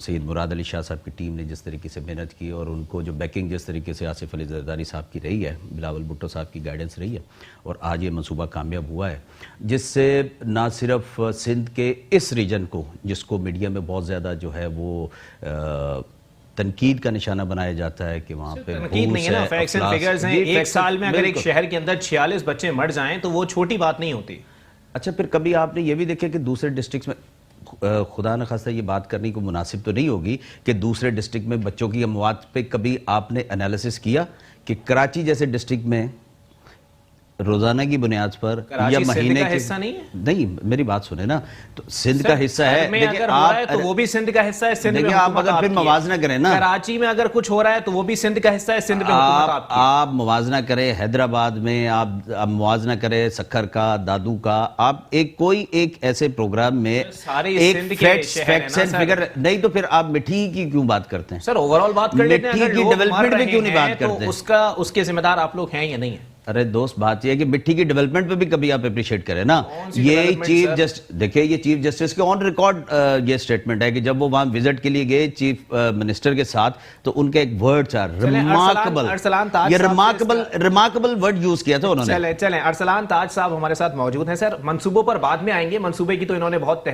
سید مراد علی شاہ صاحب کی ٹیم نے جس طریقے سے محنت کی اور ان کو جو بیکنگ جس طریقے سے آصف علی زرداری صاحب کی رہی ہے، بلاول بھٹو صاحب کی گائیڈنس رہی ہے، اور آج یہ منصوبہ کامیاب ہوا ہے، جس سے نہ صرف سندھ کے اس ریجن کو، جس کو میڈیا میں بہت زیادہ جو ہے وہ تنقید کا نشانہ بنایا جاتا ہے کہ وہاں پہ تنقید نہیں ہے نا، فیکٹس اینڈ فگرز ہیں. ایک سال میں اگر ایک شہر کے اندر 46 بچے مر جائیں تو وہ چھوٹی بات نہیں ہوتی. اچھا، پھر کبھی آپ نے یہ بھی دیکھا کہ دوسرے ڈسٹرکٹس میں، خدا نخواستہ یہ بات کرنے کو مناسب تو نہیں ہوگی کہ دوسرے ڈسٹرکٹ میں بچوں کی اموات پہ کبھی آپ نے انالیسس کیا کہ کراچی جیسے ڈسٹرکٹ میں روزانہ کی بنیاد پر یا مہینے کا حصہ نہیں ہے؟ نہیں، میری بات سنیں نا، تو سندھ کا حصہ ہے. اگر ہوا ہے تو وہ بھی سندھ کا حصہ ہے. سندھ میں آپ اگر پھر موازنہ کریں نا، کراچی میں اگر کچھ ہو رہا ہے تو وہ بھی سندھ کا حصہ ہے. سندھ میں حکومت آپ کی. آپ موازنہ کریں حیدرآباد میں، آپ موازنہ کریں سکھر کا، دادو کا، آپ کوئی ایک ایسے پروگرام میں ایک فیکٹس اینڈ فگر نہیں، تو پھر آپ مٹھی کی کیوں بات کرتے ہیں؟ سر اوور آل بات کر لیتے ہیں. مٹھی کی ڈیولپمنٹ پہ کیوں نہیں بات کرتے ہیں؟ اس کے ذمہ دار آپ لوگ ہیں یا نہیں ہیں؟ ارے دوست، بات یہ ہے کہ مٹھی کی ڈیولپمنٹ پہ بھی کبھی آپ اپریشیٹ کریں نا. یہ چیف جسٹس دیکھیں، یہ چیف جسٹس کے آن ریکارڈ یہ سٹیٹمنٹ ہے کہ جب وہ وہاں وزٹ کے لیے گئے چیف منسٹر کے ساتھ، تو ان کا ایک ورڈ تھا ریمارکبل ورڈ یوز کیا تھا انہوں نے. چلیں ارسلان تاج صاحب ہمارے ساتھ موجود ہیں. سر منصوبوں پر بعد میں آئیں گے. منصوبے کی تو انہوں نے بہت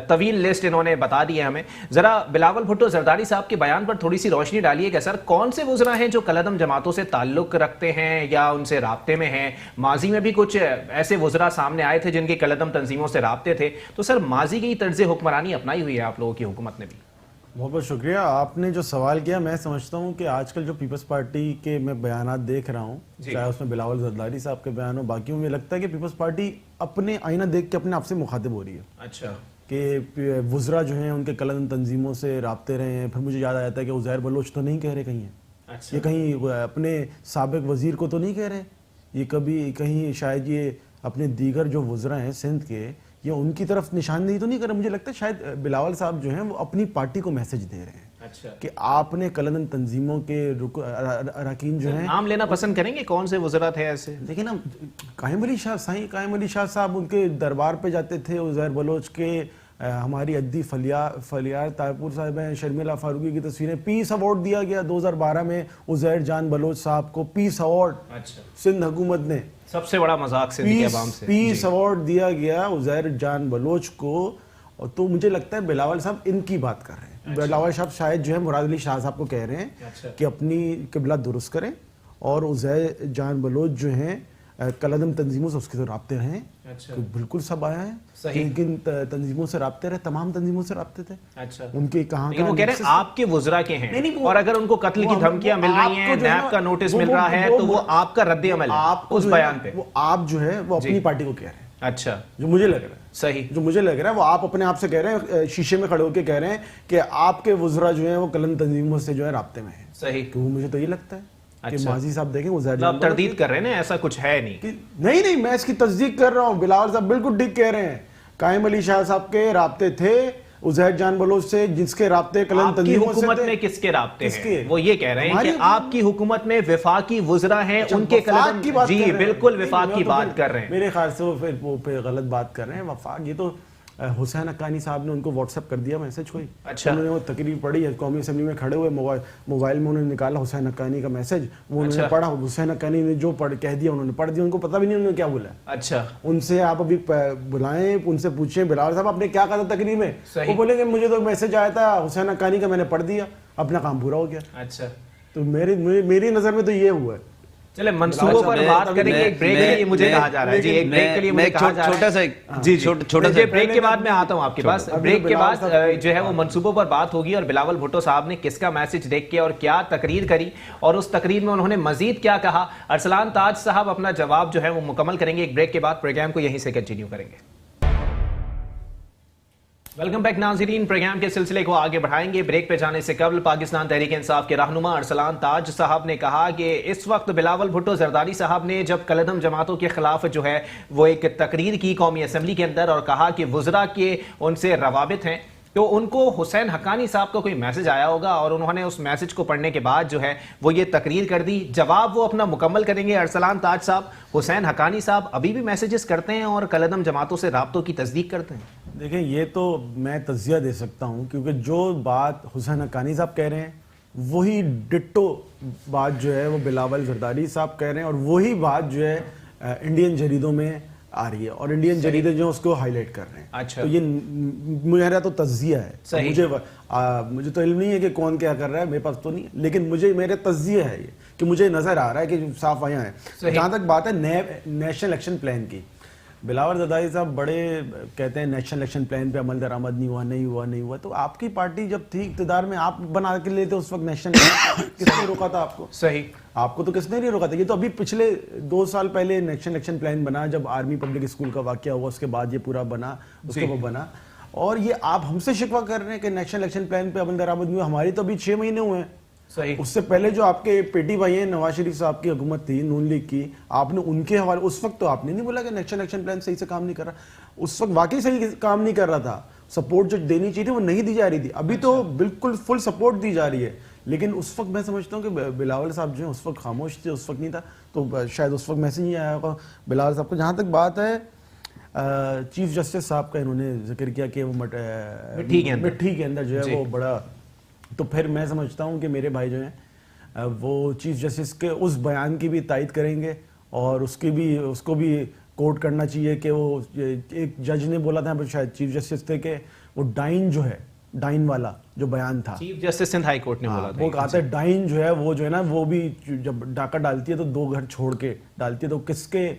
طویل لسٹ انہوں نے بتا دی ہے ہمیں. ذرا بلاول بھٹو زرداری صاحب کے بیان پر تھوڑی سی روشنی ڈالیے کہ سر کون سے وزراء ہیں جو کالعدم جماعتوں سے تعلق رکھتے ہیں یا ان سے رابطے میں ہیں؟ ماضی میں بھی کچھ ایسے وزراء سامنے آئے تھے جن کے کالعدم تنظیموں سے رابطے تھے. تو سر ماضی کی طرز حکمرانی اپنائی ہوئی ہے آپ لوگوں کی حکومت نے بھی. بہت بہت شکریہ. آپ نے جو سوال کیا، میں سمجھتا ہوں کہ آج کل جو پیپلز پارٹی کے میں بیانات دیکھ رہا ہوں، چاہے اس میں بلاول زرداری صاحب کے بیان ہو، باقیوں میں لگتا ہے کہ پیپلز پارٹی اپنے آئینہ دیکھ کے اپنے آپ سے مخاطب ہو رہی ہے. اچھا، کہ وزراء جو ہیں ان کے کالعدم تنظیموں سے رابطے رہے ہیں. پھر مجھے یاد آ جاتا ہے کہ عزیر بلوچ تو نہیں کہہ رہے کہیں ہیں، یہ کہیں اپنے سابق وزیر کو تو نہیں کہہ رہے، یہ کبھی کہیں شاید یہ اپنے دیگر جو وزراء ہیں سندھ کے، یہ ان کی طرف نشاندہی تو نہیں کر رہے. مجھے لگتا ہے شاید بلاول صاحب جو ہیں وہ اپنی پارٹی کو میسج دے رہے ہیں کہ آپ نے کالعدم تنظیموں کے اراکین جو ہیں. نام لینا پسند کریں گے کون سے وزراء تھے ایسے؟ دیکھیں نا، قائم علی شاہ صاحب ان کے دربار پہ جاتے تھے. عزیر بلوچ کے ہماری عدی فلیار طاہرپور صاحب ہیں، شرمیلا فاروقی کی تصویریں. پیس ایوارڈ دیا گیا 2012 میں عزیر جان بلوچ صاحب کو، پیس ایوارڈ سندھ حکومت نے، سب سے بڑا مذاق سندھ کے عوام سے پیس ایوارڈ دیا گیا عزیر جان بلوچ کو. تو مجھے لگتا ہے بلاول صاحب ان کی بات کر رہے ہیں. بلاول صاحب شاید جو ہے مراد علی شاہ صاحب کو کہہ رہے ہیں کہ اپنی قبلہ درست کریں، اور عزیر جان بلوچ جو ہیں کالعدم تنظیموں سے اس کے رابطے رہیں. بالکل سب آیا ہے، کن تنظیموں سے رابطے رہے؟ تمام تنظیموں سے رابطے تھے. ان کے کہاں وہ کہہ رہے ہیں آپ کے وزراء کے ہیں، اور اگر ان کو قتل کی دھمکیاں مل رہی ہیں، نیب کا نوٹس مل رہا ہے، تو وہ آپ کا رد عمل ہے اس بیان پہ. وہ آپ جو ہے وہ اپنی پارٹی کو کہہ رہے ہیں. اچھا، جو مجھے لگ رہا ہے صحیح، جو مجھے لگ رہا ہے وہ آپ اپنے آپ سے کہہ رہے ہیں، شیشے میں کھڑے ہو کے کہہ رہے ہیں کہ آپ کے وزراء جو ہیں وہ کالعدم تنظیموں سے جو ہے رابطے میں ہیں. صحیح، کہ وہ مجھے تو یہ لگتا ہے کہ ماضی صاحب دیکھیں وہ آپ تردید کر رہے ہیں نا، ایسا کچھ ہے نہیں. نہیں، میں اس کی تصدیق کر رہا ہوں. بلاول صاحب بالکل ٹھیک کہہ رہے ہیں. قائم علی شاہ صاحب کے رابطے تھے عزیر جان بلوچ سے، جس کے رابطے کالعدم تنظیموں سے. حکومت میں کس کے رابطے ہیں؟ وہ یہ کہہ رہے ہیں کہ آپ کی حکومت میں وفاقی وزراء ہیں، ان کے کالعدم. جی بالکل وفاق کی بات کر رہے ہیں. میرے خیال سے وہ غلط بات کر رہے ہیں. وفاق، یہ تو حسین حقانی صاحب نے ان کو واٹس ایپ کر دیا میسج کوئی. اچھا، انہوں نے وہ تقریر پڑھی ہے قومی اسمبلی میں کھڑے ہوئے، موبائل میں انہوں نے نکالا حسین حقانی کا میسج، وہ انہوں نے پڑھا. حسین حقانی نے جو کہہ دیا انہوں نے پڑھ دیا، ان کو پتہ بھی نہیں انہوں نے کیا بولا. اچھا، ان سے آپ ابھی بلائیں، ان سے پوچھیں بلاول صاحب آپ نے کیا کہا تھا تقریر میں. وہ بولیں گے مجھے تو میسج آیا تھا حسین حقانی کا، میں نے پڑھ دیا، اپنا کام پورا ہو گیا. اچھا، تو میری نظر میں تو یہ ہوا ہے. چلے منصوبوں پر بات کریں گے. ایک بریک کے لیے مجھے کہا جا رہا ہے. جی ایک بریک کے لیے مجھے کہا جا رہا ہے. چھوٹا سا بریک کے بعد میں آتا ہوں آپ کے پاس. بریک کے بعد جو ہے وہ منصوبوں پر بات ہوگی، اور بلاول بھٹو صاحب نے کس کا میسج دیکھ کے اور کیا تقریر کری، اور اس تقریر میں انہوں نے مزید کیا کہا. ارسلان تاج صاحب اپنا جواب جو ہے وہ مکمل کریں گے. ایک بریک کے بعد پروگرام کو یہیں سے کنٹینیو کریں گے. ویلکم بیک ناظرین، پروگرام کے سلسلے کو آگے بڑھائیں گے. بریک پہ جانے سے قبل پاکستان تحریک انصاف کے رہنما ارسلان تاج صاحب نے کہا کہ اس وقت بلاول بھٹو زرداری صاحب نے جب کالعدم جماعتوں کے خلاف جو ہے وہ ایک تقریر کی قومی اسمبلی کے اندر، اور کہا کہ وزراء کے ان سے روابط ہیں، تو ان کو حسین حقانی صاحب کا کوئی میسج آیا ہوگا، اور انہوں نے اس میسج کو پڑھنے کے بعد جو ہے وہ یہ تقریر کر دی. جواب وہ اپنا مکمل کریں گے ارسلان تاج صاحب. حسین حقانی صاحب ابھی بھی میسیجز کرتے ہیں اور کالعدم جماعتوں سے رابطوں کی تصدیق کرتے ہیں؟ دیکھیں یہ تو میں تجزیہ دے سکتا ہوں کیونکہ جو بات حسین حقانی صاحب کہہ رہے ہیں وہی ڈٹو بات جو ہے وہ بلاول زرداری صاحب کہہ رہے ہیں، اور وہی بات جو ہے انڈین جریدوں میں آ رہی ہے، اور انڈین جریدے جو ہیں اس کو ہائی لائٹ کر رہے ہیں. اچھا. تو یہ میرا تو تجزیہ ہے. مجھے تو علم نہیں ہے کہ کون کیا کر رہا ہے، میرے پاس تو نہیں، لیکن میرے تجزیہ ہے یہ کہ مجھے نظر آ رہا ہے کہ صاف آیا ہے. جہاں تک بات ہے نیشنل ایکشن پلان کی، بلاول زرداری صاحب بڑے کہتے ہیں نیشنل ایکشن پلان پہ عمل درآمد نہیں ہوا. تو آپ کی پارٹی جب تھی اقتدار میں، آپ بنا کے لیتے اس وقت نیشنل کس نے روکا تھا آپ کو؟ صحیح. آپ کو تو کس نے نہیں روکا تھا. یہ تو ابھی پچھلے 2 سال پہلے نیشنل ایکشن پلان بنا، جب آرمی پبلک اسکول کا واقعہ ہوا اس کے بعد یہ پورا بنا، اس کے وہ بنا. اور یہ آپ ہم سے شکوہ کر رہے ہیں کہ نیشنل ایکشن پلان پہ عمل درآمد نہیں ہوا. ہماری تو ابھی 6 مہینے ہوئے ہیں. صحیح. اس سے پہلے جو آپ کے پیٹی بھائی ہیں، نواز شریف صاحب کی حکومت تھی نون لیگ کی، آپ نے ان کے حوالے اس وقت تو آپ نے نہیں بولا کہ نیشنل ایکشن پلان صحیح سے کام نہیں کر رہا. اس وقت واقعی صحیح کام نہیں کر رہا تھا. سپورٹ جو دینی چاہیے تھی وہ نہیں دی جا رہی تھی. ابھی تو بالکل فل سپورٹ دی جا رہی ہے. لیکن اس وقت میں سمجھتا ہوں کہ بلاول صاحب جو ہیں اس وقت خاموش تھے، اس وقت نہیں تھا، تو شاید اس وقت میسج نہیں آیا ہوگا بلاول صاحب کو. جہاں تک بات ہے چیف جسٹس صاحب کا، انہوں نے ذکر کیا کہ وہ مٹھی کے اندر جو ہے وہ بڑا، تو پھر میں سمجھتا ہوں کہ میرے بھائی جو ہیں وہ چیف جسٹس کے اس بیان کی بھی تائید کریں گے، اور اس کو بھی کوٹ کرنا چاہیے کہ وہ ایک جج نے بولا تھا، شاید چیف جسٹس تھے، کہ وہ ڈائن جو ہے، ڈائن والا جو بیان تھا، chief justice Sindh high court نے بولا تھا، وہ کہا تھا ڈائن جو ہے وہ جو ہے نا، وہ بھی جب ڈاکہ ڈالتی ہے تو 2 گھر چھوڑ کے ڈالتی ہے. تو کس کے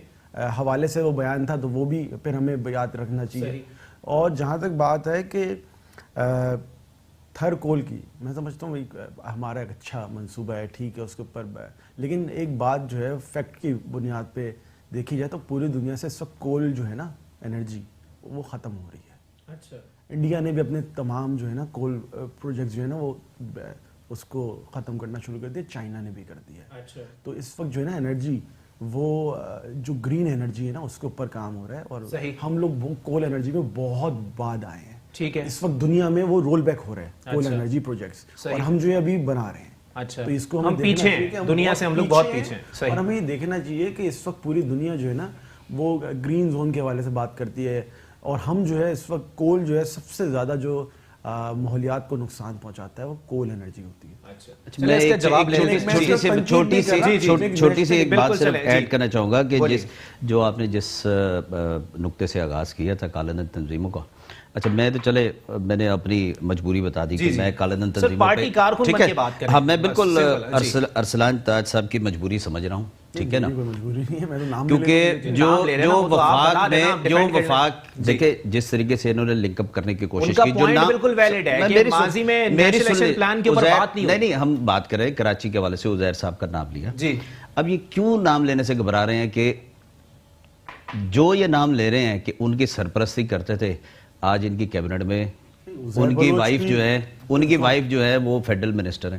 حوالے سے وہ بیان تھا، تو وہ بھی پھر ہمیں یاد رکھنا چاہیے. اور جہاں تک بات ہے کہ تھر کول کی، میں سمجھتا ہوں ہمارا ایک اچھا منصوبہ ہے، ٹھیک ہے، اس کے اوپر، لیکن ایک بات جو ہے فیکٹ کی بنیاد پہ دیکھی جائے تو پوری دنیا سے اس وقت کول جو ہے نا انرجی وہ ختم ہو رہی ہے. اچھا. انڈیا نے بھی اپنے تمام جو ہے نا کول پروجیکٹ جو ہے نا وہ اس کو ختم کرنا شروع کر دیا. چائنا نے بھی کر دیا. اچھا. تو اس وقت جو ہے نا انرجی، وہ جو گرین انرجی ہے نا اس کے اوپر کام ہو رہا ہے. اور ہم لوگ کول انرجی میں بہت بعد آئے ہیں. ٹھیک ہے. اس وقت دنیا میں وہ رول بیک ہو رہے ہیں کول انرجی پروجیکٹس، اور ہم جو ہے ابھی بنا رہے ہیں. اچھا. تو اس کو ہم پیچھے ہیں، دنیا سے ہم لوگ بہت پیچھے ہیں. اور ہمیں یہ دیکھنا چاہیے کہ اس وقت پوری دنیا جو ہے نا وہ گرین زون کے حوالے سے بات کرتی ہے، اور ہم جو ہے اس وقت کول جو ہے سب سے زیادہ جو ماحولیات کو نقصان پہنچاتا ہے وہ کول انرجی ہوتی ہے. میں ایک چھوٹی سی ایک بات صرف ایڈ کرنا چاہوں گا کہ جو آپ نے جس نقطے سے آغاز کیا تھا کالہ دن تنظیموں کا، اچھا میں تو چلے میں نے اپنی مجبوری بتا دی کہ میں کالہ دن تنظیموں پہ، ٹھیک ہے، ہاں میں بالکل ارسلان تاج صاحب کی مجبوری سمجھ رہا ہوں، ٹھیک ہے نا، کیونکہ جو وفاق دیکھیں جس طریقے سے انہوں نے لنک اپ کرنے کی کوشش کی، جو نام بالکل ویلڈ ہے کہ ماضی میں نیشنل ایکشن پلان کے اوپر بات نہیں ہوئی. نہیں ہم بات کر رہے ہیں کراچی کے حوالے سے عزیر صاحب کا نام لیا. اب یہ کیوں نام لینے سے گھبرا رہے ہیں کہ جو یہ نام لے رہے ہیں کہ ان کی سرپرستی کرتے تھے، آج ان کی کیبنٹ میں ان کی وائف جو ہے وہ فیڈرل منسٹر ہیں.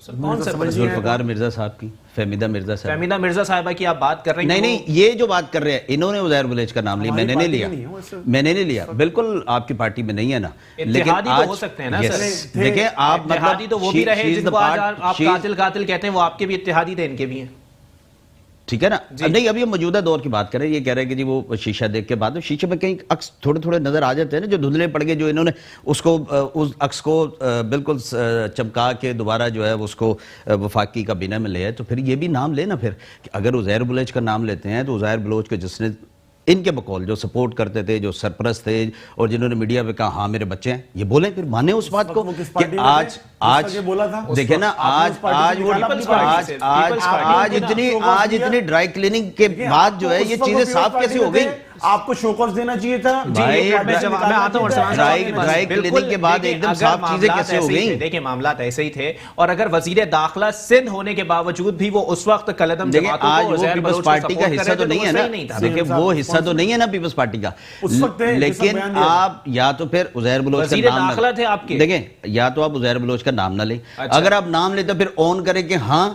ذوالفقار مرزا صاحب کی، فہمیدہ مرزا صاحبہ کی آپ بات کر رہے ہیں. نہیں یہ جو بات کر رہے ہیں انہوں نے عزیر بلوچ کا نام لیا، میں نے نہیں لیا. بالکل آپ کی پارٹی میں نہیں ہے نا، لیکن آج ہو سکتے ہیں نا سر، دیکھیں آپ اتحادی تو وہ بھی رہے جن کو آج آپ قاتل کہتے ہیں، وہ آپ کے بھی اتحادی تھے، ان کے بھی ہیں، ٹھیک ہے نا. نہیں ابھی ہم موجودہ دور کی بات کریں، یہ کہہ رہے ہیں کہ جی وہ شیشہ دیکھ کے بعد شیشے میں کہیں عکس تھوڑے نظر آ جاتے ہیں نا جو دھندلے پڑ گئے، جو انہوں نے اس عکس کو بالکل چمکا کے دوبارہ جو ہے اس کو وفاقی کابینہ میں لے آئے. تو پھر یہ بھی نام لے نا، پھر اگر عزیر بلوچ کا نام لیتے ہیں تو عزیر بلوچ کو جس نے ان کے بقول جو سپورٹ کرتے تھے، جو سرپرست تھے، اور جنہوں نے میڈیا پہ کہا ہاں میرے بچے ہیں، یہ بولیں پھر مانے اس بات کو کہ آج دیکھیں نا آج اتنی ڈرائی کلیننگ کے بعد جو ہے یہ چیزیں صاف کیسے ہو گئی. آپ کو شو کاز دینا چاہیے تھا. میں آتا ہوں ڈرائی کلیننگ کے بعد ایک دم صاف چیزیں کیسے ہو گئی. دیکھیں معاملات ایسے ہی تھے، اور اگر وزیر داخلہ سندھ ہونے کے باوجود بھی وہ اس وقت قلعدم جماعتوں کو، آج وہ پیپلز پارٹی کا حصہ تو نہیں ہے نا، دیکھیں وہ حصہ تو نہیں ہے نا پیپلز پارٹی کا، لیکن آپ یا تو پھر عزیر بلوچ کا نام داخلہ تھے آپ کے، دیکھیں یا تو آپ عزیر بلوچ کا نام نہ لیں، اگر آپ نام لیتے پھر اون کریں کہ ہاں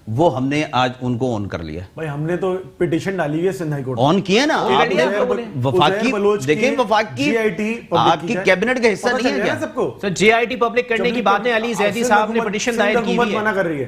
وہ ہم نے آج ان کو اون کر لیا. بھائی ہم نے تو پیٹیشن ڈالی ہے سندھ ہائی کورٹ، اون کیا نا آپ نے. وفاقی دیکھیں وفاقی آپ کی کیبنٹ کا حصہ نہیں ہے کیا سب کو؟ سر جے آئی ٹی پبلک کرنے کی بات ہے، علی زیدی صاحب نے پیٹیشن دائر کی ہوئی ہے.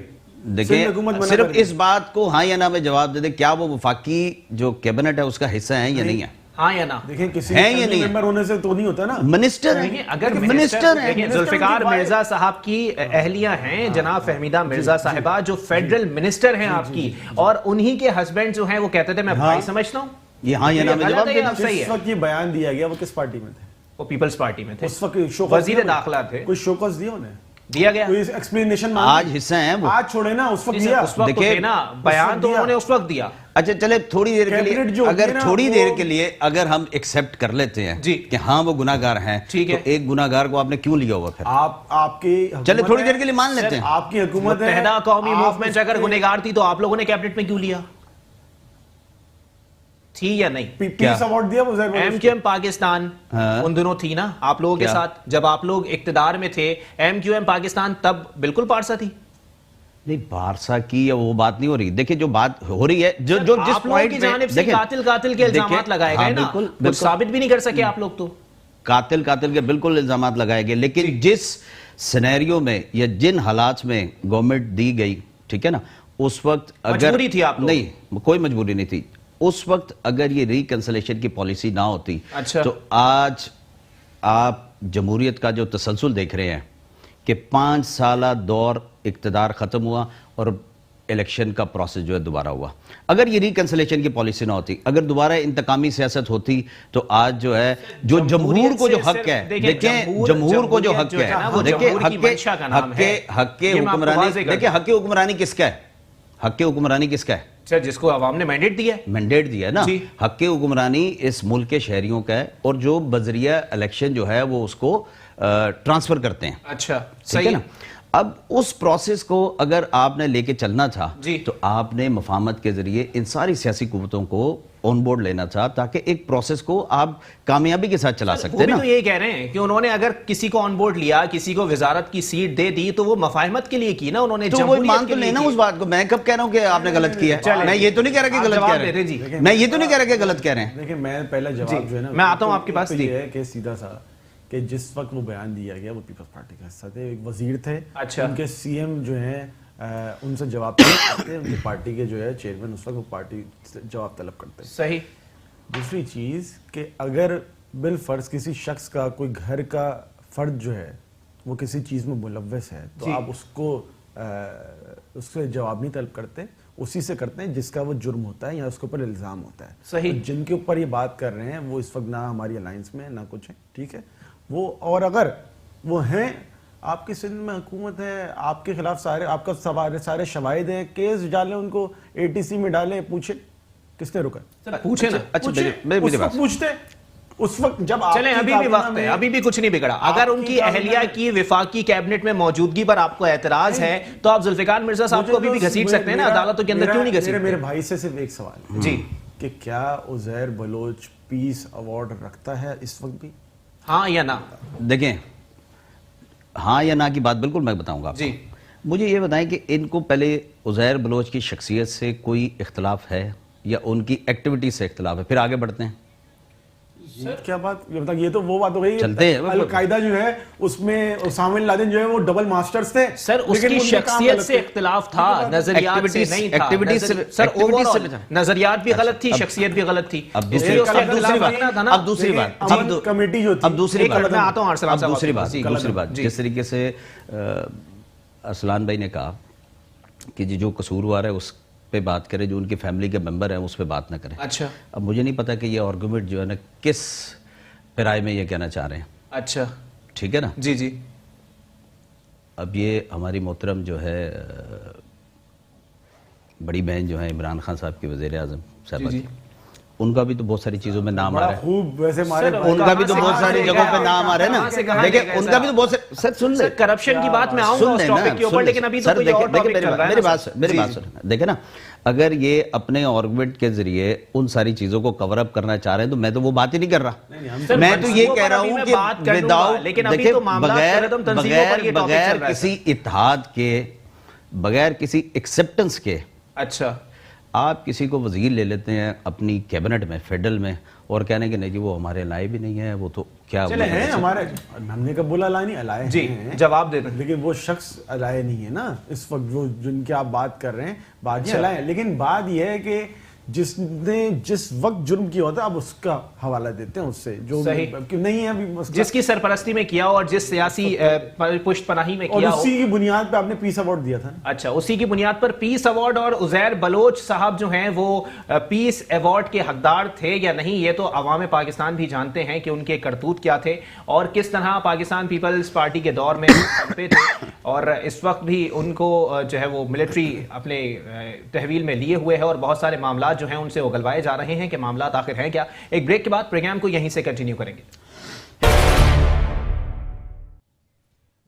دیکھیں صرف اس بات کو ہاں یا نہ میں جواب دے دیں، کیا وہ وفاقی جو کیبنٹ ہے اس کا حصہ ہے یا نہیں ہے؟ ہاں یا نہ؟ دیکھیں کسی ہیں یا نہیں ہے؟ ممبر ہونے سے تو نہیں ہوتا نا. منسٹر ہیں, اگر منسٹر ہیں. دیکھیں ذوالفقار مرزا صاحب کی اہلیہ ہیں جناب فہمیدہ مرزا صاحبہ, جو فیڈرل منسٹر ہیں آپ کی, اور انہی کے ہسبینڈ جو ہیں وہ کہتے تھے میں بھائی سمجھتا ہوں. یہ ہاں یا نا میں جواب دینا. جس وقت یہ بیان دیا گیا وہ کس پارٹی میں تھے؟ وہ پیپلز پارٹی میں تھے, اس وقت وزیر داخلہ تھے. کوئی شوکس دیا انہیں؟ دیا گیا کوئی ایکسپلینیشن آج حصہ ہیں وہ. آج چھوڑے نا, اس وقت دیا. اس وقت تھے نا, بیان تو انہوں نے اس وقت دیا. اچھا چلے تھوڑی دیر کے لیے, اگر تھوڑی دیر کے لیے اگر ہم ایکسپٹ کر لیتے ہیں کہ ہاں وہ گناہگار ہیں, تو ایک گناہگار کو آپ نے کیوں لیا ہوا پھر؟ آپ کی چلے تھوڑی دیر کے لیے مان لیتے ہیں آپ کی حکومت ہے, متحدہ قومی موومنٹ اگر گنہگار تھی تو آپ لوگوں نے کیبنٹ میں کیوں لیا تھی یا نہیں؟ پیس ایوارڈ دیا وہ ایم کیو ایم پاکستان ان دنوں تھی نا آپ لوگوں کے ساتھ, جب آپ لوگ اقتدار میں تھے ایم کیو ایم پاکستان تب بالکل پارسا تھی. نہیں بارسا کی وہ بات نہیں ہو رہی. دیکھیں جو بات ہو رہی ہے, جو جس پوائنٹ کی جانب سے قاتل کے الزامات لگائے گئے نا, کچھ ثابت بھی نہیں کر سکے آپ لوگ. تو قاتل کے بالکل الزامات لگائے گئے, لیکن جس سینیریو میں یا جن حالات میں گورنمنٹ دی گئی, ٹھیک ہے نا, اس وقت اگر مجبوری تھی آپ لوگ؟ نہیں کوئی مجبوری نہیں تھی. اس وقت اگر یہ ریکنسلیشن کی پالیسی نہ ہوتی تو آج آپ جمہوریت کا جو تسلسل دیکھ رہے ہیں کہ 5 سالہ دور اقتدار ختم ہوا اور الیکشن کا پروسیس جو ہے دوبارہ ہوا. اگر یہ ریکنسلیشن کی پالیسی نہ ہوتی, اگر دوبارہ انتقامی سیاست ہوتی, تو آج جو ہے جو جمہور کو جو حق ہے, دیکھیں جمہور کو جو حق ہے, دیکھیں حق حکمرانی, دیکھیں حق حکمرانی کس کا ہے؟ حق حکمرانی کس کا ہے سر؟ جس کو عوام نے مینڈیٹ دیا ہے. مینڈیٹ دیا ہے نا. حق حکمرانی اس ملک کے شہریوں کا ہے, اور جو بذریعہ الیکشن جو ہے وہ اس کو ٹرانسفر کرتے ہیں. اچھا صحیح ہے نا. اب اس پروسیس کو اگر آپ نے لے کے چلنا تھا تو آپ نے مفاہمت کے ذریعے ان ساری سیاسی قوتوں کو آن بورڈ لینا تھا, تاکہ ایک پروسیس کو آپ کامیابی کے ساتھ چلا سکتے ہیں نا. وہ بھی تو یہی کہہ رہے ہیں کہ انہوں نے اگر کسی کو آن بورڈ لیا, کسی کو وزارت کی سیٹ دے دی, تو وہ مفاہمت کے لیے کی نا انہوں نے. تو وہ مان تو لینا اس بات کو. میں کب کہہ رہا ہوں کہ آپ نے غلط کیا ہے؟ میں یہ تو نہیں کہہ رہا کہ غلط کہہ رہے ہیں, میں یہ تو نہیں کہہ رہا کہ غلط کہہ رہے ہیں. دیکھیں میں پہلا جواب جو ہے نا, میں آتا ہوں آپ کے پاس. یہ ہے کہ سیدھا سا کہ جس وقت وہ بیان دیا گیا وہ پیپلز پارٹی کا حصہ تھے, ایک وزیر تھے, ان کے سی ایم جو ہیں ان سے جواب طلب کرتے, ان کی پارٹی کے جو ہے چیئرمین اس وقت وہ پارٹی سے جواب طلب کرتے. صحیح. دوسری چیز کہ اگر بالفرض کسی شخص کا کوئی گھر کا فرد جو ہے وہ کسی چیز میں ملوث ہے, تو آپ اس کو اس سے جواب نہیں طلب کرتے, اسی سے کرتے ہیں جس کا وہ جرم ہوتا ہے یا اس کے اوپر الزام ہوتا ہے. صحیح. جن کے اوپر یہ بات کر رہے ہیں وہ اس وقت نہ ہماری الائنس میں نہ کچھ ہے, ٹھیک ہے وہ, اور اگر وہ ہیں, آپ کی سندھ میں حکومت ہے, آپ کے خلاف آپ کا سارے شواہد ہیں, کیس ڈالیں, ان کو ATC میں ڈالیں, پوچھیں کس نے روکا. پوچھیں نا. پوچھتے اس وقت جب آپ چلیں, ابھی بھی وقت ہے, ابھی بھی کچھ نہیں بگڑا. اگر ان کی اہلیہ کی وفاقی کیبنٹ میں موجودگی پر آپ کو اعتراض ہے تو آپ ذوالفقار مرزا صاحب کو ابھی بھی گھسیٹ سکتے ہیں نا عدالتوں کے اندر, کیوں نہیں گھسیٹتے؟ میرے بھائی سے صرف ایک سوال جی, کہ کیا عزیر بلوچ پیس ایوارڈ رکھتا ہے اس وقت بھی, ہاں یا نہ؟ دیکھیں ہاں یا نہ کی بات بالکل میں بتاؤں گا آپ کو. مجھے یہ بتائیں کہ ان کو پہلے عزیر بلوچ کی شخصیت سے کوئی اختلاف ہے یا ان کی ایکٹیویٹی سے اختلاف ہے؟ پھر آگے بڑھتے ہیں. کیا بات, یہ تو وہ بات ہو گئی. چلتے ہیں. القاعدہ جو ہے اس میں اسامہ بن لادن جو ہے وہ ڈبل ماسٹرز تھے. سر اس کی شخصیت سے اختلاف تھا, نظریات سے نہیں تھا. سر اوورآل نظریات بھی غلط تھی, شخصیت بھی غلط تھی. اب دوسری بات کمیٹی جو تھی, اب دوسری بات, جس طریقے سے ارسلان بھائی نے کہا کہ جو قصوروار ہے اس پہ بات کریں, جو ان کی فیملی کے ممبر ہیں اس پہ بات نہ کریں. اچھا, اب مجھے نہیں پتا کہ یہ آرگومنٹ جو ہے نا کس پیرائے میں یہ کہنا چاہ رہے ہیں. اچھا ٹھیک ہے نا. جی جی. اب یہ ہماری محترم جو ہے بڑی بہن جو ہے عمران خان صاحب کی وزیر اعظم صاحبہ کی, ان کا بھی تو بہت ساری چیزوں میں نام آ رہا ہے. ان کا بھی تو بہت ساری جگہوں پہ نام آ رہا ہے نا. دیکھیں ان کا بھی تو بہت سارے, سر سن لیں, کرپشن کی بات میں آؤں گا اس ٹاپک کے اوپر, لیکن ابھی تو کوئی اور ٹاپک چل رہا ہے. میری بات سنیں. دیکھیں نا, اگر یہ اپنے آرگومنٹ کے ذریعے ان ساری چیزوں کو کور اپ کرنا چاہ رہے ہیں تو میں تو وہ بات ہی نہیں کر رہا. میں تو یہ کہہ رہا ہوں کہ بغیر کسی اتحاد کے, بغیر کسی ایکسپٹنس کے, اچھا آپ کسی کو وزیر لے لیتے ہیں اپنی کیبنٹ میں, فیڈرل میں, اور کہنے کہ نہیں جی وہ ہمارے لائے بھی نہیں ہے, وہ تو کیا ہیں ہمارے, ہم نے کب بولا لائے نہیں, الائے جی, جواب دے دیں. لیکن وہ شخص الائے نہیں ہے نا اس وقت, وہ جن کی آپ بات کر رہے ہیں, بات یہ الائے. لیکن بات یہ ہے کہ جس نے جس وقت جرم کیا ہوتا ہے اب اس کا حوالہ دیتے ہیں اس سے جو نہیں ہے ابھی جس کی سرپرستی میں کیا اور جس سیاسی پشت پناہی میں اور کیا اسی کی بنیاد پہ آپ نے پیس ایوارڈ دیا تھا. اچھا اسی کی بنیاد پر پیس ایوارڈ. اور عزیر بلوچ صاحب جو ہیں وہ پیس ایوارڈ کے حقدار تھے یا نہیں یہ تو عوام پاکستان بھی جانتے ہیں کہ ان کے کرتوت کیا تھے اور کس طرح پاکستان پیپلز پارٹی کے دور میں پہ تھے اور اس وقت بھی ان کو جو ہے وہ ملٹری اپنے تحویل میں لیے ہوئے ہے اور بہت سارے معاملات جو ہیں ان سے اگلوائے جا رہے ہیں کہ معاملات آخر ہیں کیا. ایک بریک کے بعد پروگرام کو یہیں سے کنٹینیو کریں گے.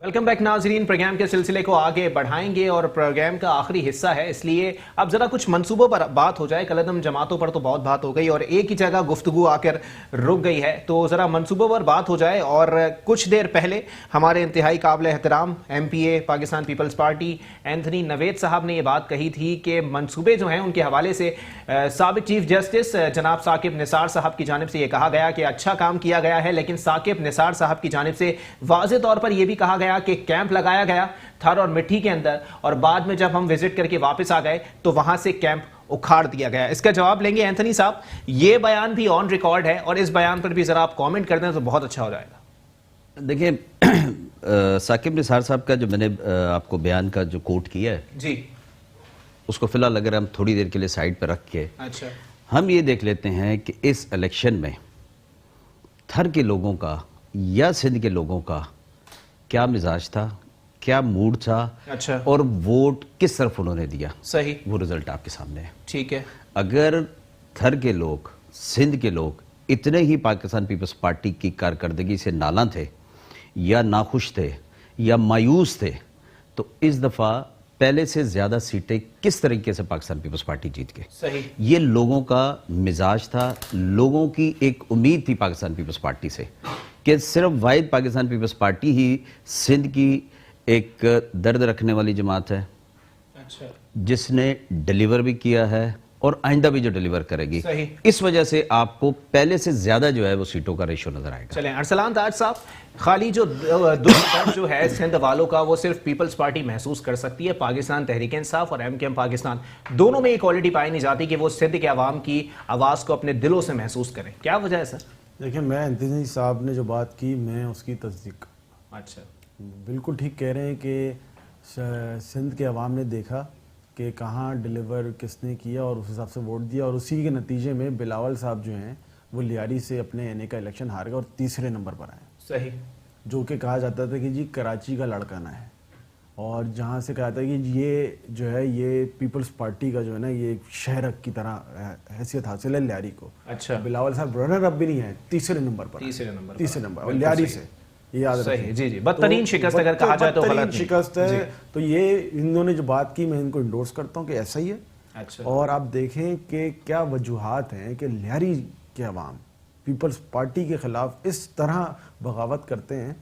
ویلکم بیک ناظرین. پروگرام کے سلسلے کو آگے بڑھائیں گے اور پروگرام کا آخری حصہ ہے اس لیے اب ذرا کچھ منصوبوں پر بات ہو جائے. کلعدم جماعتوں پر تو بہت بات ہو گئی اور ایک ہی جگہ گفتگو آ کر رک گئی ہے تو ذرا منصوبوں پر بات ہو جائے. اور کچھ دیر پہلے ہمارے انتہائی قابل احترام ایم پی اے پاکستان پیپلز پارٹی اینتھنی نوید صاحب نے یہ بات کہی تھی کہ منصوبے جو ہیں ان کے حوالے سے سابق چیف جسٹس جناب ثاقب نثار صاحب کی جانب سے یہ کہا گیا کہ اچھا کام کیا گیا ہے لیکن ثاقب نثار صاحب کی جانب سے واضح طور پر یہ بھی کہا گیا کہ کیمپ لگایا گیا تھر اور مٹی کے اندر اور بعد میں جب ہم وزٹ کر کے واپس آ گئے تو وہاں سے کیمپ اکھاڑ دیا گیا. اس کا جواب لیں گے اینتھنی صاحب. یہ بیان بھی آن ریکارڈ ہے اور اس بیان پر بھی ذرا آپ کامنٹ کر دیں تو بہت اچھا ہو جائے گا. دیکھیں ثاقب نثار صاحب کا جو میں نے آپ کو بیان کا جو کوٹ کیا ہے جی اس کو فی الحال اگر ہم تھوڑی دیر کے لیے سائڈ پہ رکھ کے اچھا ہم یہ دیکھ لیتے ہیں کہ اس الیکشن میں تھر کے لوگوں کا یا سندھ کے لوگوں کا کیا مزاج تھا, کیا موڈ تھا اچھا اور ووٹ کس طرف انہوں نے دیا. صحیح وہ رزلٹ آپ کے سامنے ہے. ٹھیک ہے. اگر تھر کے لوگ سندھ کے لوگ اتنے ہی پاکستان پیپلز پارٹی کی کارکردگی سے نالاں تھے یا ناخوش تھے یا مایوس تھے تو اس دفعہ پہلے سے زیادہ سیٹیں کس طریقے سے پاکستان پیپلز پارٹی جیت گئے. صحیح. یہ لوگوں کا مزاج تھا, لوگوں کی ایک امید تھی پاکستان پیپلز پارٹی سے کہ صرف واحد پاکستان پیپلز پارٹی ہی سندھ کی ایک درد رکھنے والی جماعت ہے اچھا جس نے ڈیلیور بھی کیا ہے اور آئندہ بھی جو ڈیلیور کرے گی. صحیح. اس وجہ سے آپ کو پہلے سے زیادہ جو ہے وہ سیٹوں کا ریشو نظر آئے گا. چلیں ارسلان تاج صاحب, خالی جو درد جو ہے سندھ والوں کا وہ صرف پیپلز پارٹی محسوس کر سکتی ہے. پاکستان تحریک انصاف اور ایم کے ایم پاکستان دونوں میں یہ کوالٹی پائی نہیں جاتی کہ وہ سندھ کے عوام کی آواز کو اپنے دلوں سے محسوس کریں. کیا وجہ ہے سر؟ دیکھیں میں اینتھنی صاحب نے جو بات کی میں اس کی تصدیق. اچھا بالکل ٹھیک کہہ رہے ہیں کہ سندھ کے عوام نے دیکھا کہ کہاں ڈیلیور کس نے کیا اور اس حساب سے ووٹ دیا اور اسی کے نتیجے میں بلاول صاحب جو ہیں وہ لیاری سے اپنے این اے کا الیکشن ہار گئے اور تیسرے نمبر پر آئے. صحیح. جو کہ کہا جاتا تھا کہ جی کراچی کا لڑکانہ ہے اور جہاں سے کہا تھا کہ یہ جو ہے یہ پیپلز پارٹی کا جو ہے نا یہ شہر کی طرح حیثیت حاصل ہے لیاری کو. اچھا. بلاول صاحب رنر اپ بھی نہیں ہے, تیسرے نمبر پر, تیسرے نمبر اور لیاری سے. یاد رکھیں. جی جی بدترین شکست اگر کہا جائے تو غلط شکست ہے. تو یہ انہوں نے جو بات کی میں ان کو انڈورس کرتا ہوں کہ ایسا ہی ہے. اچھا. اور آپ دیکھیں کہ کیا وجوہات ہیں کہ لیاری کے عوام پیپلز پارٹی کے خلاف اس طرح بغاوت کرتے ہیں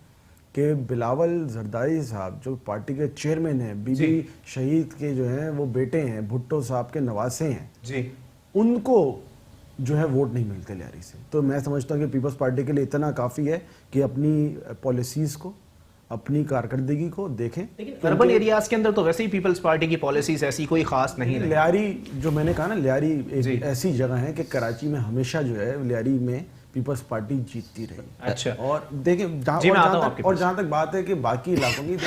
کہ بلاول زرداری صاحب جو پارٹی کے چیئرمین ہیں, بی بی شہید کے جو ہیں وہ بیٹے ہیں, بھٹو صاحب کے نواسے ہیں, جی ان کو جو ہے ووٹ نہیں ملتے لیاری سے. تو میں سمجھتا ہوں کہ پیپلز پارٹی کے لیے اتنا کافی ہے کہ اپنی پالیسیز کو, اپنی کارکردگی کو دیکھیں. لیکن اربن ایریاز کے اندر تو ویسے ہی پیپلز پارٹی کی پالیسیز ایسی کوئی خاص نہیں ہے. لیاری جو میں نے کہا نا, لیاری ایک ایسی جگہ ہے کہ کراچی میں ہمیشہ جو ہے لیاری میں پیپلز پارٹی جیتتی رہی. اچھا. اور دیکھیں جہاں تک بات ہے کہ باقی علاقوں کی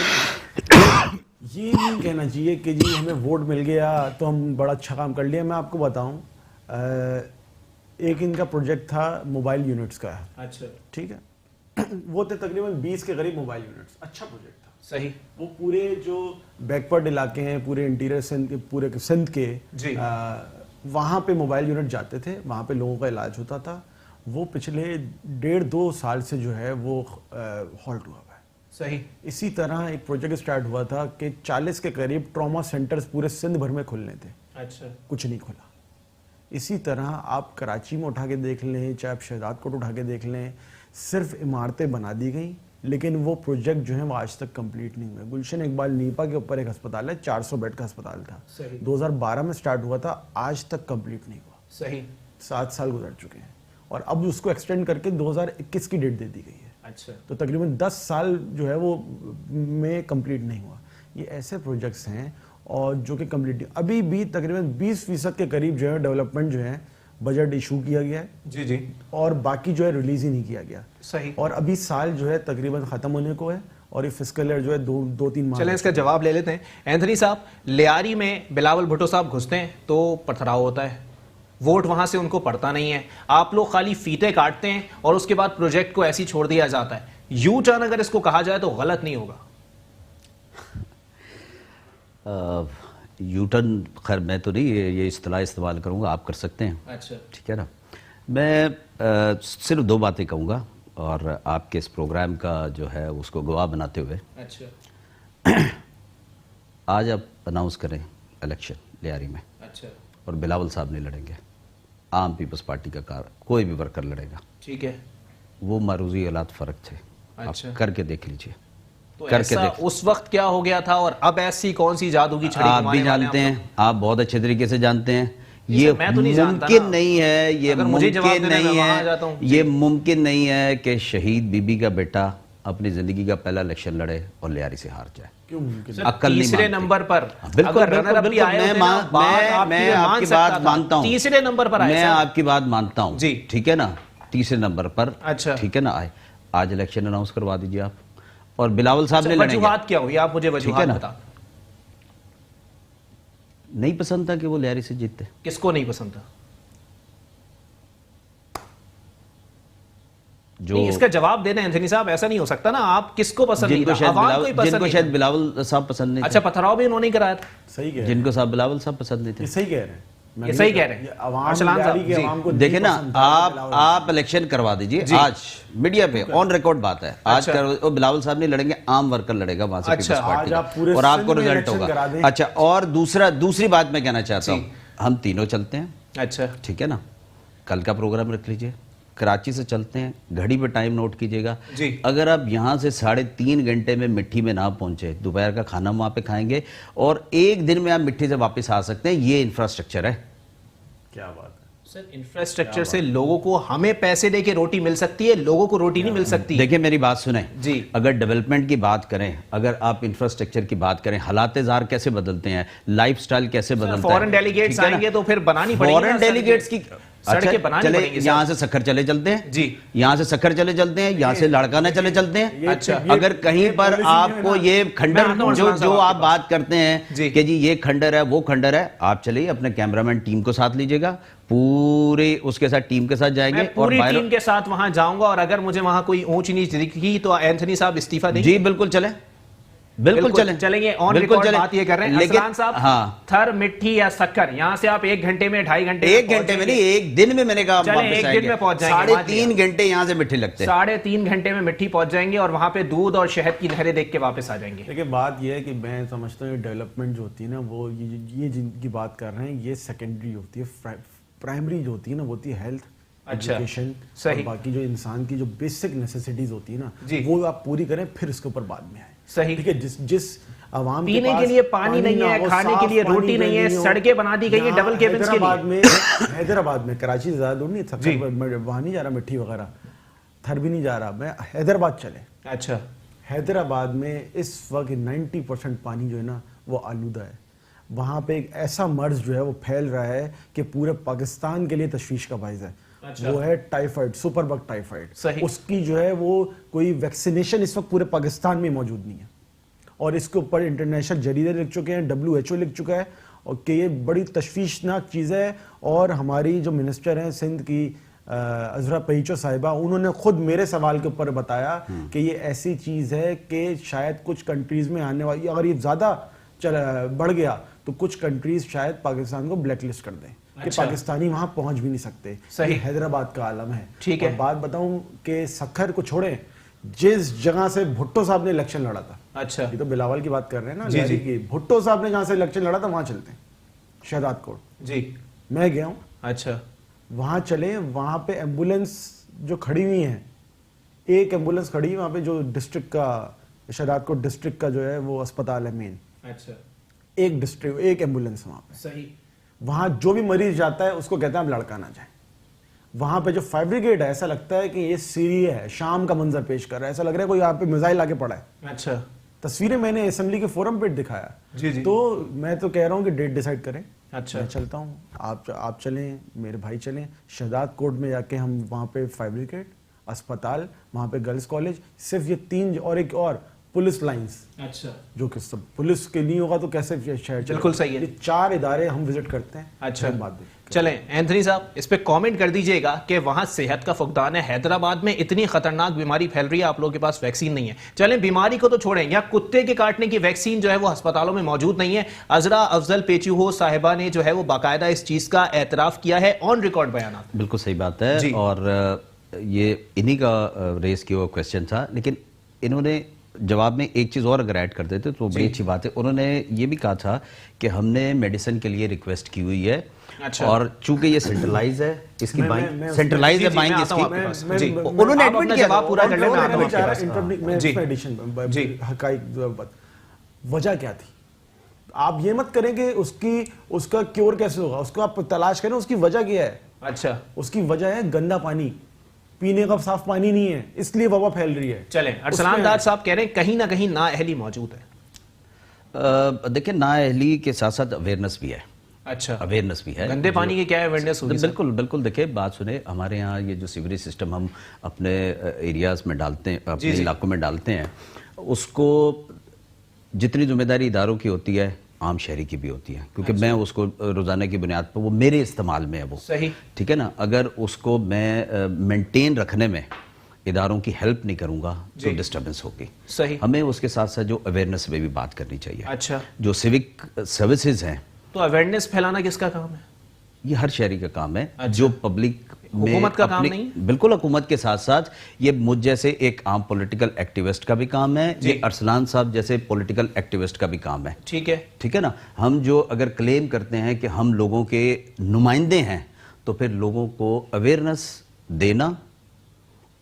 یہ نہیں کہنا چاہیے کہ جی ہمیں ووٹ مل گیا تو ہم بڑا اچھا کام کر لیا. میں آپ کو بتاؤں ایک ان کا پروجیکٹ تھا موبائل یونٹس کا. اچھا ٹھیک ہے, وہ تھے تقریباً 20 کے قریب موبائل یونٹس. اچھا پروجیکٹ تھا. صحیح. وہ پورے جو بیکورڈ علاقے ہیں پورے انٹیریئر سندھ کے پورے سندھ کے وہاں پہ موبائل یونٹ جاتے تھے, وہاں پہ لوگوں کا علاج ہوتا تھا. وہ پچھلے 1.5-2 سال سے جو ہے وہ ہالٹ ہوا ہے. صحیح. اسی طرح ایک پروجیکٹ سٹارٹ ہوا تھا کہ 40 کے قریب ٹراما سینٹرز پورے سندھ بھر میں کھلنے تھے. اچھا. کچھ نہیں کھلا. اسی طرح آپ کراچی میں اٹھا کے دیکھ لیں, چاہے آپ شہزاد کوٹ اٹھا کے دیکھ لیں, صرف عمارتیں بنا دی گئیں لیکن وہ پروجیکٹ جو ہیں وہ آج تک کمپلیٹ نہیں ہوئے. گلشن اقبال نیپا کے اوپر ایک ہسپتال ہے, 400 بیڈ کا ہسپتال تھا. 2012 میں سٹارٹ ہوا تھا, آج تک کمپلیٹ نہیں ہوا. صحیح. 7 سال گزر چکے ہیں اور اب اس کو ایکسٹینڈ کر کے 2021 کی ڈیٹ دے دی گئی ہے. اچھا. تو تقریباً 10 سال جو ہے وہ میں کمپلیٹ نہیں ہوا. یہ ایسے پروجیکٹس ہیں اور جو کہ کمپلیٹ ابھی بھی تقریباً 20% کے قریب جو ہے ڈیولپمنٹ جو ہے بجٹ ایشو کیا گیا ہے جی جی اور باقی جو ہے ریلیز ہی نہیں کیا گیا. صحیح. اور ابھی سال جو ہے تقریباً ختم ہونے کو ہے اور یہ فسکل ایئر جو ہے 2-3 ماہ. چلیں اس کا جواب لے لیتے ہیں. اینتھنی صاحب لیاری میں بلاول بھٹو صاحب گھستے ہیں تو پتھراؤ ہوتا ہے, ووٹ وہاں سے ان کو پڑتا نہیں ہے, آپ لوگ خالی فیتے کاٹتے ہیں اور اس کے بعد پروجیکٹ کو ایسی چھوڑ دیا جاتا ہے. یو ٹرن اگر اس کو کہا جائے تو غلط نہیں ہوگا. یو ٹرن خیر میں تو نہیں یہ اصطلاح استعمال کروں گا, آپ کر سکتے ہیں. اچھا ٹھیک ہے نا. میں صرف 2 باتیں کہوں گا اور آپ کے اس پروگرام کا جو ہے اس کو گواہ بناتے ہوئے. اچھا آج آپ اناؤنس کریں الیکشن لیاری میں اچھا اور بلاول صاحب نہیں لڑیں گے, عام پیپلز پارٹی کا کوئی بھی ورکر لڑے گا. ٹھیک ہے. وہ معروضی حالات فرق تھے, اچھا. آپ کر کے دیکھ لیجئے. تو ایسا اس وقت کیا ہو گیا تھا اور اب ایسی کون سی جادو کی چھڑی آپ بھی جانتے ہیں, آپ بہت اچھے طریقے سے جانتے ہیں. یہ ممکن نہیں ہے, یہ ممکن نہیں ہے, یہ ممکن نہیں ہے کہ شہید بی بی کا بیٹا اپنی زندگی کا پہلا الیکشن لڑے اور لیاری سے ہار جائے. کیوں ممکن؟ عقل نہیں تیسرے نمبر پر. بالکل میں آپ کی بات مانتا ہوں, تیسرے نمبر پر میں آپ کی بات مانتا ہوں. جی ٹھیک ہے نا, تیسرے نمبر پر. اچھا ٹھیک ہے نا. آج الیکشن اناؤنس کروا دیجئے آپ, اور بلاول صاحب نے لڑیں گے. وجوہات کیا ہوئی, آپ مجھے وجوہات بتا. نہیں پسند تھا کہ وہ لیاری سے جیتتے. کس کو نہیں پسند تھا؟ جو اس کا جواب دینا اینتھنی صاحب, ایسا نہیں ہو سکتا نا. آپ کس کو پسند نہیں تھا؟ عوام کو ہی پسند جن کو شاید بلاول صاحب پسند نہیں. اچھا پتھراؤ بھی انہوں نے کرایا تھا. صحیح کہہ رہے جن کو صاحب بلاول صاحب پسند نہیں تھے. ہیں, صحیح کہہ رہے ہیں, یہ صحیح کہہ رہے ہیں. عوام کو دیکھیں نا, آپ الیکشن کروا دیجئے آج میڈیا پہ آن ریکارڈ بات ہے. آج بلاول صاحب نہیں لڑیں گے, عام ورکر لڑے گا وہاں سے پیپلز پارٹی کا, اور آپ کو رزلٹ ہوگا. اچھا, اور دوسری بات میں کہنا چاہتا ہوں, ہم تینوں چلتے ہیں. اچھا ٹھیک ہے نا. کل کا پروگرام رکھ لیجئے, کراچی سے چلتے ہیں, گھڑی پہ ٹائم نوٹ کیجئے گا. اگر آپ یہاں سے 3.5 گھنٹے میں مٹھی میں نہ پہنچے, دوپہر کا کھانا وہاں پہ کھائیں گے اور 1 دن میں آپ مٹھی سے واپس آ سکتے ہیں. یہ انفراسٹرکچر ہے. کیا بات ہے سر, انفراسٹرکچر سے لوگوں کو, ہمیں پیسے دے کے روٹی مل سکتی ہے, لوگوں کو روٹی نہیں مل سکتی. دیکھیں میری بات سنیں جی. اگر ڈیولپمنٹ کی بات کریں, اگر آپ انفراسٹرکچر کی بات کریں, حالات زار کیسے بدلتے ہیں, لائف سٹائل کیسے بدلتا ہے. فورن ڈیلیگیٹس آئیں گے تو پھر بنانی پڑیں گی. فورن ڈیلیگیٹس کی سڑکیں بنانی پڑیں گی. یہاں سے سکھر چلے چلتے ہیں. جی, یہاں سے سکھر چلے چلتے ہیں, یہاں سے لاڑکانہ چلے چلتے ہیں. اچھا, اگر کہیں پر آپ کو یہ کھنڈر جو آپ بات کرتے ہیں کہ جی یہ کھنڈر ہے وہ کھنڈر ہے, آپ چلیے اپنے کیمرامین ٹیم کو ساتھ لیجئے گا, پوری اس کے ساتھ ٹیم کے ساتھ جائیں گے. میں پوری ٹیم کے ساتھ وہاں جاؤں گا, اور اگر مجھے وہاں کوئی اونچ نیچ دکھی تو اینتھنی صاحب استعفیٰ دیں گے. جی بالکل چلیں, بالکل چلیں گے. آن ریکارڈ بات یہ کر رہے ہیں اسلان صاحب, ہاں, تھر مٹھی یا سکر, یہاں سے آپ 1 گھنٹے میں 2.5 گھنٹے 1 گھنٹے میں نہیں, 1 دن میں نے کہا واپس آئیں گے. 3.5 گھنٹے یہاں سے مٹھی لگتے ہیں. 3.5 گھنٹے میں مٹھی پہنچ جائیں گے اور وہاں پہ دودھ اور شہد کی نہریں دیکھ کے واپس آ جائیں گے. دیکھیں بات یہ ہے کہ میں سمجھتا ہوں ڈیولپمنٹ جو ہوتی ہے نا, وہ یہ جن کی بات کر رہے ہیں یہ سیکنڈری ہوتی ہے. پرائمری جو ہوتی ہے نا وہ ہوتی ہے ہیلتھ, ایجوکیشن, اور باقی جو انسان کی جو بیسک نیسیسٹیز ہوتی ہے نا وہ آپ پوری کریں, پھر اس کے اوپر بعد میں آئیں. صحیح. ٹھیک ہے, جس عوام پینے کے لیے پانی نہیں ہے, کھانے کے لیے روٹی نہیں ہے, سڑکیں بنا دی گئی ہیں ڈبل کیبنز کے لیے. حیدرآباد میں, کراچی سے زیادہ دور نہیں, وہاں نہیں جا رہا مٹھی وغیرہ, تھر بھی نہیں جا رہا, میں حیدرآباد چلے. اچھا, حیدرآباد میں اس وقت 90% پانی جو ہے نا وہ آلودہ ہے. وہاں پہ ایک ایسا مرض جو ہے وہ پھیل رہا ہے کہ پورے پاکستان کے لیے تشویش کا باعث ہے. وہ ہے ٹائیفائڈ, سپر بگ ٹائیفائڈ. اس کی جو ہے وہ کوئی ویکسینیشن اس وقت پورے پاکستان میں موجود نہیں ہے, اور اس کے اوپر انٹرنیشنل جریدے لکھ چکے ہیں, WHO لکھ چکا ہے, اور کہ یہ بڑی تشویشناک چیز ہے. اور ہماری جو منسٹر ہیں سندھ کی عذرا پہیچو صاحبہ, انہوں نے خود میرے سوال کے اوپر بتایا کہ یہ ایسی چیز ہے کہ شاید کچھ کنٹریز میں آنے والی, اگر یہ زیادہ بڑھ گیا تو کچھ کنٹریز شاید پاکستان کو بلیک لسٹ کر دیں کہ پاکستانی وہاں پہنچ بھی نہیں سکتے. یہ حیدرآباد کا عالم ہے. ٹھیک ہے, بات بتاؤں کہ سکھر کو چھوڑیں, جس جگہ سے بھٹو صاحب نے الیکشن لڑا تھا, اچھا یہ تو بلاول کی بات کر رہے ہیں نا, جی, بھٹو صاحب نے جہاں سے الیکشن لڑا تھا وہاں چلتے ہیں, شہزاد کوٹ. جی, میں گیا ہوں. اچھا, وہاں چلیں, وہاں پہ ایمبولینس جو کھڑی ہوئی ہیں, ایک ایمبولینس کھڑی ہے وہاں پہ جو ڈسٹرکٹ کا, شہزاد کوٹ ڈسٹرکٹ کا جو ہے وہ اسپتال ہے مین. اچھا, ایک ایمبولینس وہاں پہ. صحیح. وہاں جو بھی مریض جاتا ہے اس کو کہتے ہیں آپ لڑکا نہ جائیں. وہاں پہ جو فائر بریگیڈ ہے, ایسا لگتا ہے کہ یہ سیریا ہے, شام کا منظر پیش کر رہا ہے, ایسا لگ رہا ہے کوئی یہاں پہ میزائل آ کے پڑا ہے. اچھا, تصویریں میں نے اسمبلی کے فورم پہ دکھایا. تو میں تو کہہ رہا ہوں کہ ڈیٹ ڈیسائیڈ کریں. اچھا میں چلتا ہوں, آپ چلیں, میرے بھائی چلیں. شہزاد کوٹ میں جا کے ہم وہاں پہ فائر بریگیڈ, اسپتال, وہاں پہ گرلز کالج, صرف یہ 3 اور ایک اور پولیس لائنز. اچھا, جو کہ سب پولیس کے نہیں ہوگا تو کیسے شہر. بالکل صحیح ہے. یہ 4 ادارے ہم وزٹ کرتے ہیں. اچھا چلیں اینتھنی صاحب اس پہ کامنٹ کر دیجئے گا کہ وہاں صحت کا فقدان ہے. حیدرآباد میں اتنی خطرناک بیماری پھیل رہی ہے, آپ لوگوں کے پاس ویکسین نہیں ہے. چلیں بیماری کو تو چھوڑیں, یا کتے کے کاٹنے کی ویکسین جو ہے وہ ہسپتالوں میں موجود نہیں ہے. عذرا افضل پیچیو صاحبہ نے جو ہے وہ باقاعدہ اس چیز کا اعتراف کیا ہے آن ریکارڈ بیانات. بالکل صحیح بات ہے. اور یہ انہی کا ریز کیا ہوا کویسچن تھا, لیکن انہوں نے جواب میں ایک چیز اور اگر ایڈ کر دیتے تو بڑی اچھی بات ہے. انہوں نے یہ بھی کہا تھا کہ ہم نے میڈیسن کے لیے ریکویسٹ کی ہوئی ہے, اور چونکہ یہ سینٹرلائز ہے, اس کی بائنگ سینٹرلائز ہے بائنگ اس کی. انہوں نے ایڈمٹ کیا جواب پورا کر لیں. حقائق وجہ کیا تھی, آپ یہ مت کریں کہ اس کا کیور کیسے ہوگا, اس کو آپ تلاش کریں اس کی وجہ کیا ہے. اچھا, اس کی وجہ ہے گندا پانی, پینے کا صاف پانی نہیں ہے, اس لیے وبا پھیل رہی ہے. چلیں ارسلان داد صاحب کہہ رہے ہیں کہیں نہ کہیں نااہلی موجود ہے. دیکھیں نااہلی کے ساتھ ساتھ اویئرنیس بھی ہے. اچھا, اویئرنیس بھی ہے. گندے پانی کی کیا اویئرنیس ہوگی؟ بالکل بالکل. دیکھیں بات سنیں, ہمارے ہاں یہ جو سیوریج سسٹم ہم اپنے ایریاز میں ڈالتے ہیں, اپنے علاقوں میں ڈالتے ہیں, اس کو جتنی ذمہ داری اداروں کی ہوتی ہے عام شہری کی بھی ہوتی ہے, کیونکہ میں اس کو روزانہ کی بنیاد پر, وہ میرے استعمال میں ہے وہ. صحیح, ٹھیک ہے نا. اگر اس کو میں مینٹین رکھنے میں اداروں کی ہیلپ نہیں کروں گا تو ڈسٹربنس ہوگی. صحیح, ہمیں اس کے ساتھ ساتھ جو اویئرنیس پہ بھی بات کرنی چاہیے. اچھا, جو سیوک سروسز ہیں, تو اویئرنیس پھیلانا کس کا کام ہے؟ یہ ہر شہری کا کام ہے. جو پبلک میں حکومت کا کام نہیں. بالکل, حکومت کے ساتھ ساتھ یہ مجھ جیسے ایک عام پولیٹیکل ایکٹیوسٹ کا بھی کام ہے, یہ ارسلان صاحب جیسے پولیٹیکل ایکٹیوسٹ کا بھی کام ہے. ٹھیک ہے, ٹھیک ہے نا. ہم جو اگر کلیم کرتے ہیں کہ ہم لوگوں کے نمائندے ہیں, تو پھر لوگوں کو اویئرنیس دینا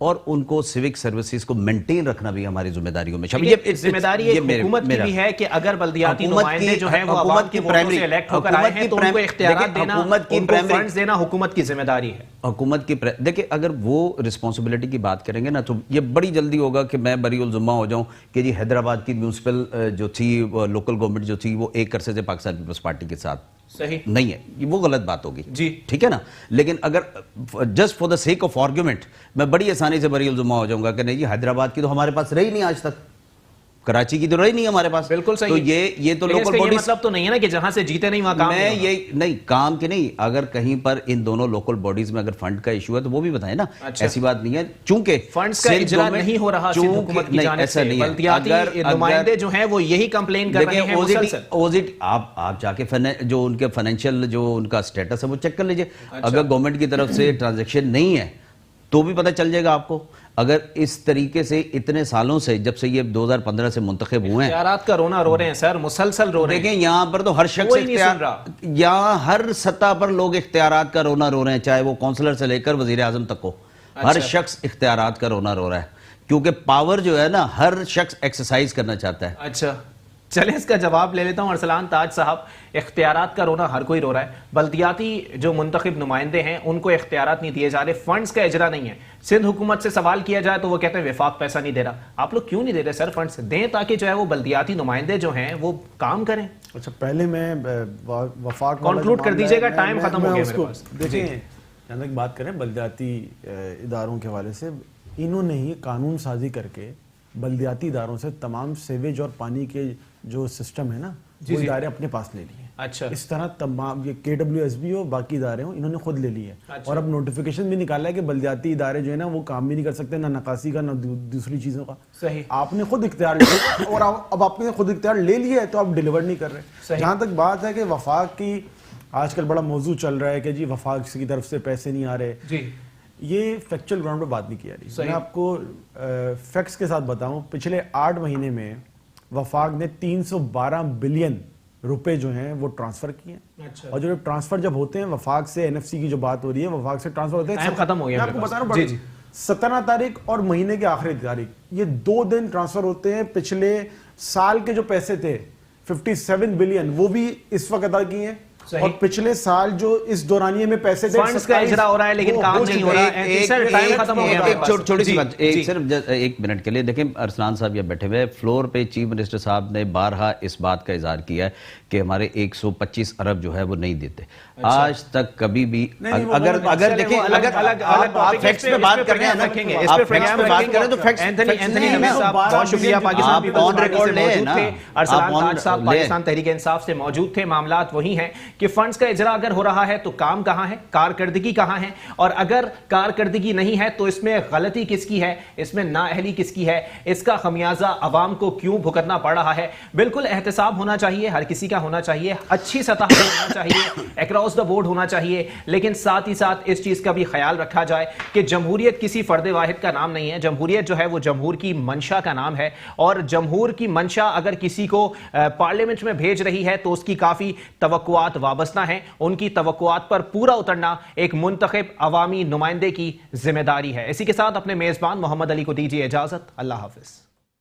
اور ان کو سیوک سروسز کو مینٹین رکھنا بھی ہماری ذمہ داریوں میں شامل. یہ ذمہ داری حکومت کی بھی ہے کہ اگر بلدیاتی نمائندے جو ہیں وہ عوام کی ووٹوں سے الیکٹ ہو کر آئے ہیں تو ان کو اختیارات دینا, ان کو فنڈز دینا حکومت کی ذمہ داری ہے. حکومت کی دیکھیں اگر وہ رسپانسبلٹی کی بات کریں گے نا, تو یہ بڑی جلدی ہوگا کہ میں بری الذمہ ہو جاؤں کہ جی حیدرآباد کی میونسپل جو تھی, لوکل گورنمنٹ جو تھی, وہ ایک عرصے سے پاکستان پیپلز پارٹی کے ساتھ. صحیح نہیں ہے, وہ غلط بات ہوگی. جی ٹھیک ہے نا. لیکن اگر just for the sake of argument میں بڑی آسانی سے بری الذمہ ہو جاؤں گا کہ نہیں جی حیدرآباد کی تو ہمارے پاس رہی نہیں آج تک, کراچی کی تو رہی نہیں ہمارے پاس. بالکل صحیح. تو یہ تو لوکل باڈیز, مطلب تو نہیں ہے نا کہ جہاں سے جیتے نہیں وہاں کام میں یہ نہیں کام کے نہیں, اگر کہیں پر ان دونوں لوکل باڈیز میں اگر فنڈ کا ایشو ہے تو وہ بھی بتائیں نا. ایسی بات نہیں ہے, چونکہ فنڈز کا اجرا نہیں ہو رہا سندھ حکومت کی جانب سے, بلدیاتی نمائندے جو ہیں وہ یہی کمپلین کر رہے ہیں مسلسل. آپ جا کے جو ان کے فائنینشیل جو ان کا سٹیٹس ہے وہ چیک کر لیجئے. اگر گورنمنٹ کی طرف سے ٹرانزیکشن نہیں ہے تو بھی پتہ چل جائے گا آپ کو. اگر اس طریقے سے اتنے سالوں سے, جب سے یہ 2015 سے منتخب ہوئے ہیں, اختیارات کا رونا رو رہے ہیں سر, مسلسل رو رہے ہیں. دیکھیں یہاں پر تو ہر شخص یہاں ہر سطح پر لوگ اختیارات کا رونا رو رہے ہیں, چاہے وہ کونسلر سے لے کر وزیر اعظم تک ہو. ہر شخص اختیارات کا رونا رو رہا ہے, کیونکہ پاور جو ہے نا ہر شخص ایکسرسائز کرنا چاہتا ہے. اچھا چلیں اس کا جواب لے لیتا ہوں ارسلان تاج صاحب. اختیارات کا رونا ہر کوئی رو رہا ہے, بلدیاتی جو منتخب نمائندے ہیں ان کو اختیارات نہیں دیے جا رہے, فنڈز کا اجرا نہیں ہے. سندھ حکومت سے سوال کیا جائے تو وہ کہتے ہیں وفاق پیسہ نہیں دے رہا. آپ لوگ کیوں نہیں دے رہے سر؟ فنڈز دیں تاکہ جو ہے وہ بلدیاتی نمائندے جو ہیں وہ کام کریں. اچھا پہلے میں وفاق کنکلوڈ کر دیجئے گا, ٹائم ختم ہو گیا میرے پاس. دیکھیں جہاں تک بات کریں بلدیاتی اداروں کے حوالے سے, انہوں نے ہی قانون سازی کر کے بلدیاتی اداروں سے تمام سیویج اور پانی کے جو سسٹم ہے نا وہ ادارے اپنے پاس لے لیے. اچھا اس طرح تمام یہ KWSB ہو باقی ادارے ہوں, انہوں نے خود لے لی ہے. اور اب نوٹیفیکیشن بھی نکالا ہے کہ بلدیاتی ادارے جو ہے نا وہ کام بھی نہیں کر سکتے, نہ نکاسی کا نہ دوسری چیزوں کا. صحیح, آپ نے خود اختیار لیا اور اب آپ نے خود اختیار لے لیا ہے تو آپ ڈیلیور نہیں کر رہے. جہاں تک بات ہے کہ وفاق کی آج کل بڑا موضوع چل رہا ہے کہ جی وفاق کی طرف سے پیسے نہیں آ رہے, جی یہ فیکچوئل گراؤنڈ پہ بات نہیں کی جا رہی. میں آپ کو فیکٹس کے ساتھ بتاؤں, پچھلے 8 مہینے میں وفاق نے 312 بلین روپے جو ہیں وہ ٹرانسفر کیے ہیں. اور جو ٹرانسفر جب ہوتے ہیں وفاق سے NFC کی جو بات ہو رہی ہے, وفاق سے ٹرانسفر ہوتے ہیں, ختم ہو گیا. میں آپ کو بتا رہا ہوں 17 تاریخ اور مہینے کے آخری تاریخ, یہ 2 دن ٹرانسفر ہوتے ہیں. پچھلے سال کے جو پیسے تھے 57 بلین وہ بھی اس وقت ادا کیے ہیں. اور پچھلے سال جو اس دورانیے میں پیسے فنڈز کا اجرا ہو رہا ہے لیکن کام نہیں ہو رہا ہے. سر ٹائم ختم ہو گیا. ایک چھوٹی سی بات, صرف ایک منٹ کے لیے دیکھیں, ارسلان صاحب یہ بیٹھے ہوئے فلور پہ, چیف منسٹر صاحب نے بارہا اس بات کا اظہار کیا ہے کہ ہمارے 125 ارب جو ہے وہ نہیں دیتے. آج تک کبھی بھی اگر دیکھیں, آپ فیکٹس پہ بات کر رہے ہیں, آپ فیکٹس پہ بات کر رہے ہیں تو فیکٹس اینتھنی حمید صاحب بہت شکریہ. پاکستان پیپلز آن ریکارڈ لیں نا, ارسلان تاج صاحب پاکستان تحریک انصاف سے موجود تھے. معاملات وہی ہیں کہ فنڈز کا اجرا اگر ہو رہا ہے تو کام کہاں ہے, کارکردگی کہاں ہے, اور اگر کارکردگی نہیں ہے تو اس میں غلطی کس کی ہے, اس میں نااہلی کس کی ہے, اس کا خمیازہ عوام کو کیوں بھگتنا پڑ رہا ہے. بالکل احتساب ہونا چاہیے, ہر کسی کا ہونا چاہیے, اچھی سطح پر ہونا چاہیے, اکراس دا بورڈ ہونا چاہیے, لیکن ساتھ ہی ساتھ اس چیز کا بھی خیال رکھا جائے کہ جمہوریت کسی فرد واحد کا نام نہیں ہے. جمہوریت جو ہے وہ جمہور کی منشا کا نام ہے, اور جمہور کی منشا اگر کسی کو پارلیمنٹ میں بھیج رہی ہے تو اس کی کافی توقعات وابستہ ہیں. ان کی توقعات پر پورا اترنا ایک منتخب عوامی نمائندے کی ذمہ داری ہے. اسی کے ساتھ اپنے میزبان محمد علی کو دیجیے اجازت. اللہ حافظ.